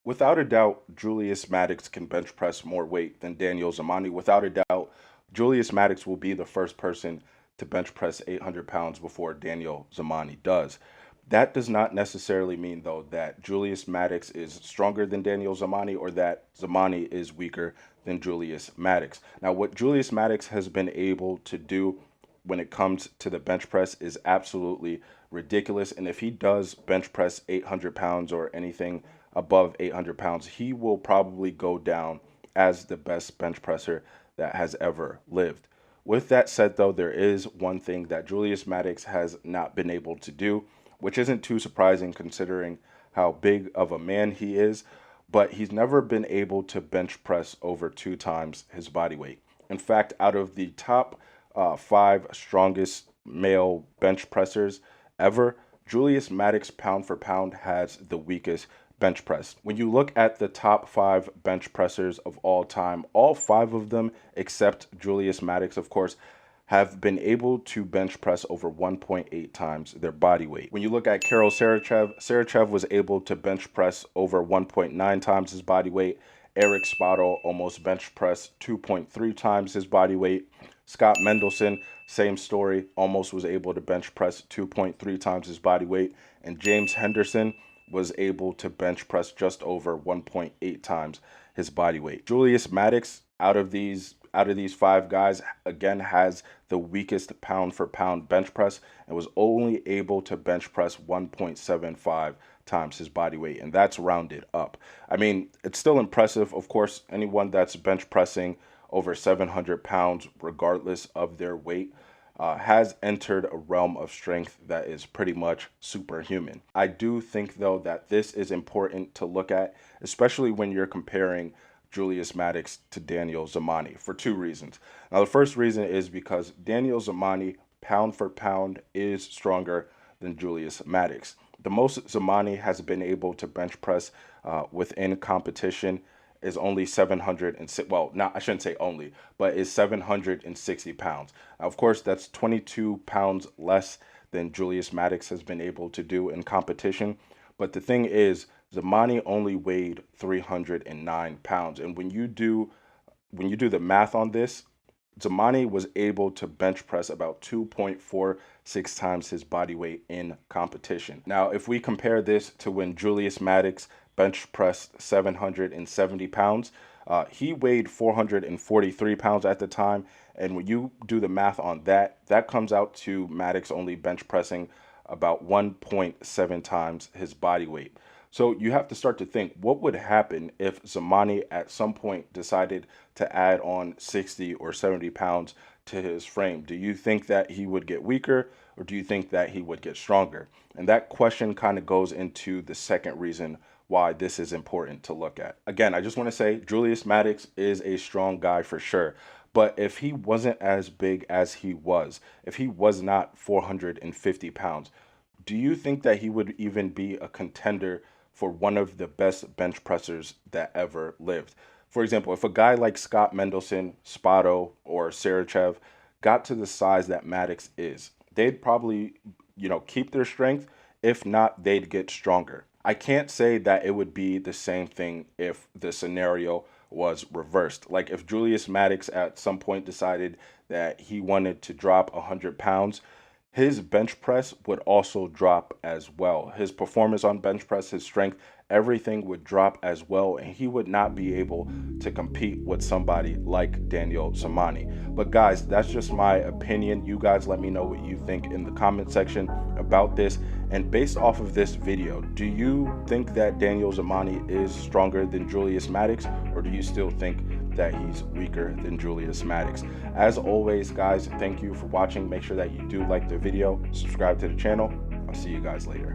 Without a doubt, Julius Maddox can bench press more weight than Danial Zamani. Without a doubt, Julius Maddox will be the first person to bench press 800 pounds before Danial Zamani does. That does not necessarily mean, though, that Julius Maddox is stronger than Danial Zamani or that Zamani is weaker than Julius Maddox. Now, what Julius Maddox has been able to do when it comes to the bench press is absolutely ridiculous. And if he does bench press 800 pounds or anything above 800 pounds, he will probably go down as the best bench presser that has ever lived. With that said, though, there is one thing that Julius Maddox has not been able to do, which isn't too surprising considering how big of a man he is, but he's never been able to bench press over 2 times his body weight. In fact, out of the top 5 strongest male bench pressers ever, Julius Maddox pound for pound has the weakest bench press. When you look at the top 5 bench pressers of all time, all 5 of them, except Julius Maddox, of course, have been able to bench press over 1.8 times their body weight. When you look at Karol Sarachev was able to bench press over 1.9 times his body weight. Eric Spotto almost bench pressed 2.3 times his body weight. Scott Mendelson, same story, almost was able to bench press 2.3 times his body weight. And James Henderson was able to bench press just over 1.8 times his body weight. Julius Maddox, out of these 5 guys, again has the weakest pound for pound bench press and was only able to bench press 1.75 times his body weight, and that's rounded up. I mean, it's still impressive. Of course, anyone that's bench pressing over 700 pounds, regardless of their weight, has entered a realm of strength that is pretty much superhuman. I do think, though, that this is important to look at, especially when you're comparing Julius Maddox to Danial Zamani, for 2 reasons. Now, the first reason is because Danial Zamani, pound for pound, is stronger than Julius Maddox. The most Zamani has been able to bench press within competition is only 706, well, not, I shouldn't say only, but is 760 pounds. Now, of course, that's 22 pounds less than Julius Maddox has been able to do in competition. But the thing is, Zamani only weighed 309 pounds. And when you do the math on this, Zamani was able to bench press about 2.46 times his body weight in competition. Now, if we compare this to when Julius Maddox bench pressed 770 pounds, he weighed 443 pounds at the time. And when you do the math on that, that comes out to Maddox only bench pressing about 1.7 times his body weight. So you have to start to think, what would happen if Zamani at some point decided to add on 60 or 70 pounds to his frame? Do you think that he would get weaker, or do you think that he would get stronger? And that question kind of goes into the second reason why this is important to look at. Again, I just want to say Julius Maddox is a strong guy for sure. But if he wasn't as big as he was, if he was not 450 pounds, do you think that he would even be a contender for one of the best bench pressers that ever lived? For example, if a guy like Scott Mendelson, Spotto, or Sarachev got to the size that Maddox is, they'd probably, keep their strength. If not, they'd get stronger. I can't say that it would be the same thing if the scenario was reversed. Like if Julius Maddox at some point decided that he wanted to drop 100 pounds, his bench press would also drop as well. His performance on bench press, his strength, everything would drop as well, and he would not be able to compete with somebody like Danial Zamani. But guys, that's just my opinion. You guys let me know what you think in the comment section about this. And based off of this video, do you think that Danial Zamani is stronger than Julius Maddox, or do you still think that he's weaker than Julius Maddox? As always, guys, thank you for watching. Make sure that you do like the video, subscribe to the channel. I'll see you guys later.